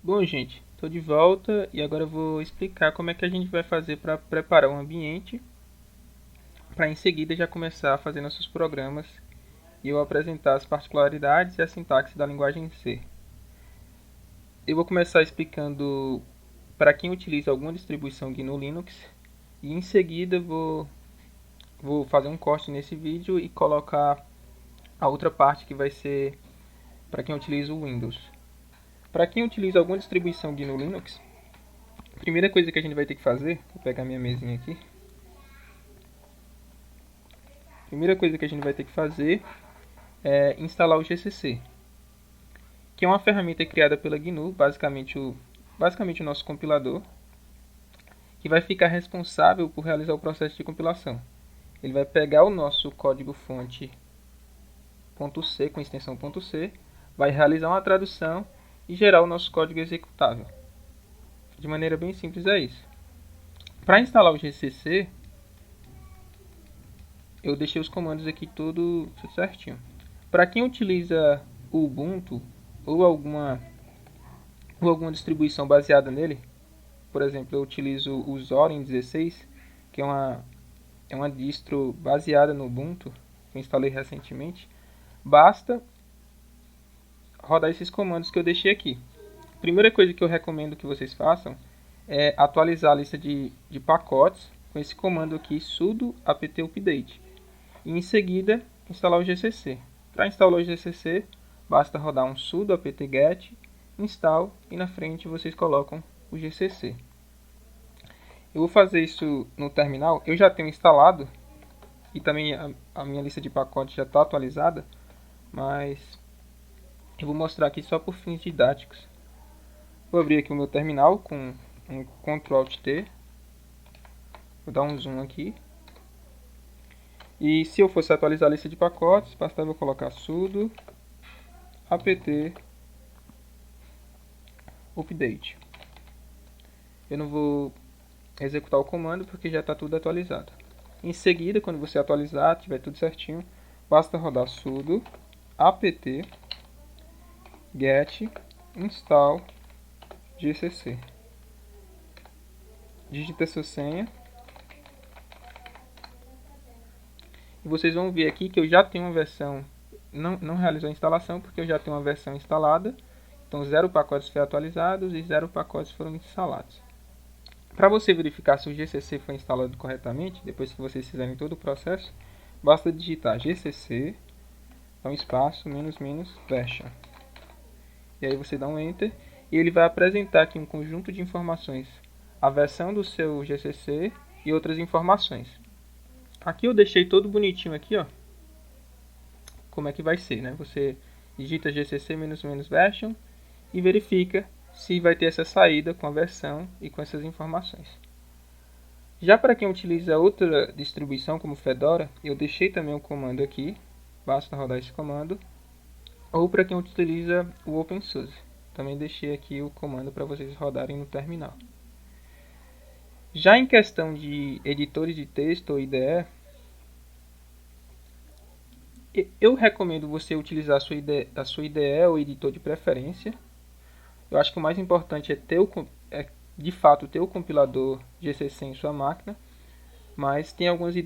Bom, gente, estou de volta e agora eu vou explicar como é que a gente vai fazer para preparar um ambiente para em seguida já começar a fazer nossos programas e eu apresentar as particularidades e a sintaxe da linguagem C. Eu vou começar explicando para quem utiliza alguma distribuição GNU Linux e em seguida vou fazer um corte nesse vídeo e colocar a outra parte que vai ser para quem utiliza o Windows. Para quem utiliza alguma distribuição GNU Linux, a primeira coisa que a gente vai ter que fazer, vou pegar minha mesinha aqui. A primeira coisa que a gente vai ter que fazer é instalar o GCC, que é uma ferramenta criada pela GNU, basicamente o nosso compilador, que vai ficar responsável por realizar o processo de compilação. Ele vai pegar o nosso código-fonte .c com extensão .c, vai realizar uma tradução e gerar o nosso código executável. De maneira bem simples é isso. Para instalar o GCC, eu deixei os comandos aqui tudo certinho. Para quem utiliza o Ubuntu ou alguma distribuição baseada nele, por exemplo, eu utilizo o Zorin 16, que é uma distro baseada no Ubuntu, que eu instalei recentemente. Basta rodar esses comandos que eu deixei aqui. A primeira coisa que eu recomendo que vocês façam é atualizar a lista de pacotes com esse comando aqui, sudo apt update. E em seguida, instalar o GCC. Para instalar o GCC, basta rodar um sudo apt-get install e na frente vocês colocam o GCC. Eu vou fazer isso no terminal. Eu já tenho instalado e também a minha lista de pacotes já está atualizada, mas eu vou mostrar aqui só por fins didáticos. Vou abrir aqui o meu terminal com um Ctrl Alt T. Vou dar um zoom aqui. E se eu fosse atualizar a lista de pacotes, bastava eu colocar sudo apt update. Eu não vou executar o comando porque já está tudo atualizado. Em seguida, quando você atualizar, tiver tudo certinho, basta rodar sudo apt get install gcc. Digita sua senha. E vocês vão ver aqui que eu já tenho uma versão, não realizou a instalação porque eu já tenho uma versão instalada. Então 0 pacotes foram atualizados e 0 pacotes foram instalados. Para você verificar se o GCC foi instalado corretamente, depois que vocês fizerem todo o processo, basta digitar gcc, dá um espaço, version. E aí você dá um enter e ele vai apresentar aqui um conjunto de informações, a versão do seu GCC e outras informações. Aqui eu deixei todo bonitinho aqui, ó, como é que vai ser, né? Você digita gcc version e verifica se vai ter essa saída com a versão e com essas informações. Já para quem utiliza outra distribuição como Fedora, eu deixei também o comando aqui, basta rodar esse comando. Ou para quem utiliza o OpenSUSE, também deixei aqui o comando para vocês rodarem no terminal. Já em questão de editores de texto ou IDE, eu recomendo você utilizar a sua IDE ou editor de preferência. Eu acho que o mais importante é de fato ter o compilador GCC em sua máquina, mas tem alguns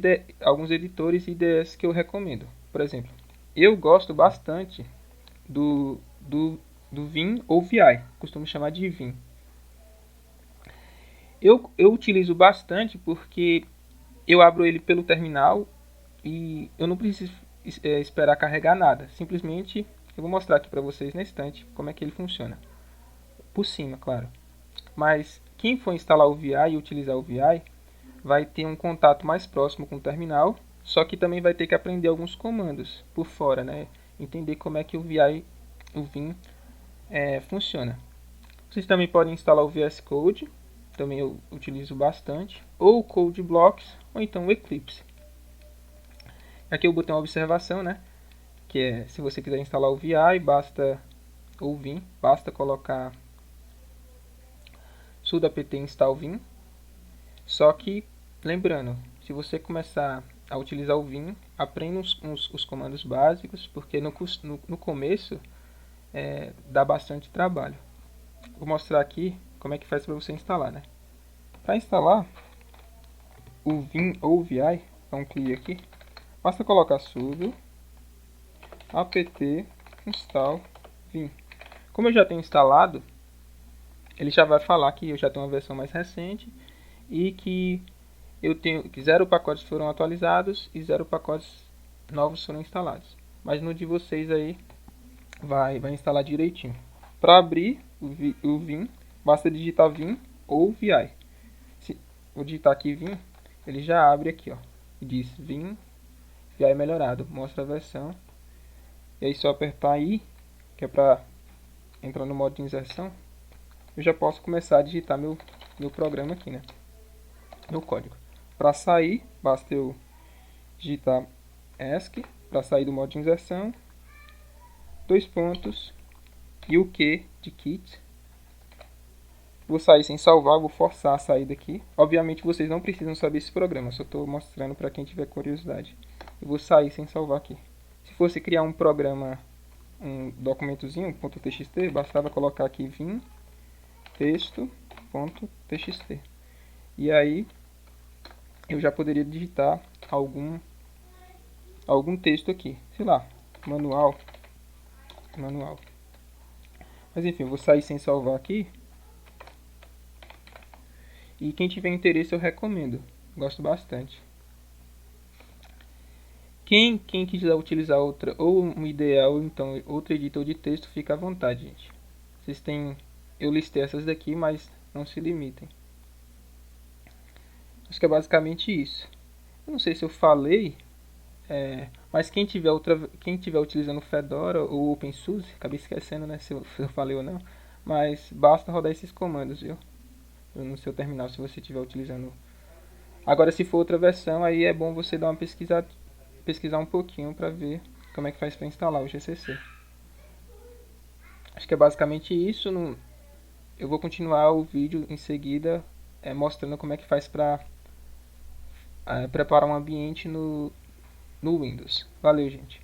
editores e IDEs que eu recomendo. Por exemplo, eu gosto bastante do Vim ou VI, costumo chamar de Vim. Eu utilizo bastante porque eu abro ele pelo terminal e eu não preciso esperar carregar nada. Simplesmente eu vou mostrar aqui para vocês na instante como é que ele funciona. Por cima, claro. Mas quem for instalar o VI e utilizar o VI vai ter um contato mais próximo com o terminal, só que também vai ter que aprender alguns comandos por fora, né? Entender como é que o Vim funciona. Vocês também podem instalar o VS Code, também eu utilizo bastante, ou o Code Blocks, ou então o Eclipse. Aqui eu botei uma observação, né? Que é, se você quiser instalar o VI, ou Vim, basta colocar sudo apt install Vim. Só que, lembrando, se você começar a utilizar o Vim, aprenda os comandos básicos, porque no começo dá bastante trabalho. vou mostrar aqui como é que faz para você instalar, né? Para instalar o Vim ou o VI, dá um clique aqui, basta colocar sudo apt install Vim. Como eu já tenho instalado, ele já vai falar que eu já tenho uma versão mais recente e que eu tenho que 0 pacotes foram atualizados e 0 pacotes novos foram instalados. Mas no de vocês aí vai instalar direitinho. Para abrir o Vim, basta digitar Vim ou VI. Vou digitar aqui Vim, ele já abre aqui, ó, e diz Vim VI melhorado, mostra a versão. E aí só apertar aí, que é para entrar no modo de inserção, eu já posso começar a digitar meu programa aqui, né? Meu código. Para sair, basta eu digitar ESC para sair do modo de inserção, 2 pontos e o Q de kit. Vou sair sem salvar, vou forçar a sair daqui. Obviamente vocês não precisam saber esse programa, só estou mostrando para quem tiver curiosidade. Eu vou sair sem salvar aqui. Se fosse criar um programa, um documentozinho, .txt, bastava colocar aqui vim texto.txt. E aí eu já poderia digitar algum texto aqui, sei lá, manual. Mas enfim, eu vou sair sem salvar aqui. E quem tiver interesse eu recomendo, gosto bastante. Quem quiser utilizar outra, ou um ideal, então outro editor de texto, fica à vontade, gente. Vocês têm, eu listei essas daqui, mas não se limitem. Acho que é basicamente isso. Eu não sei se eu falei, mas quem tiver utilizando Fedora ou OpenSUSE, acabei esquecendo, né, se eu falei ou não, mas basta rodar esses comandos, viu? No seu terminal, se você estiver utilizando. Agora, se for outra versão, aí é bom você dar uma pesquisar um pouquinho para ver como é que faz para instalar o GCC. Acho que é basicamente isso. Eu vou continuar o vídeo em seguida mostrando como é que faz para preparar um ambiente no Windows. Valeu, gente.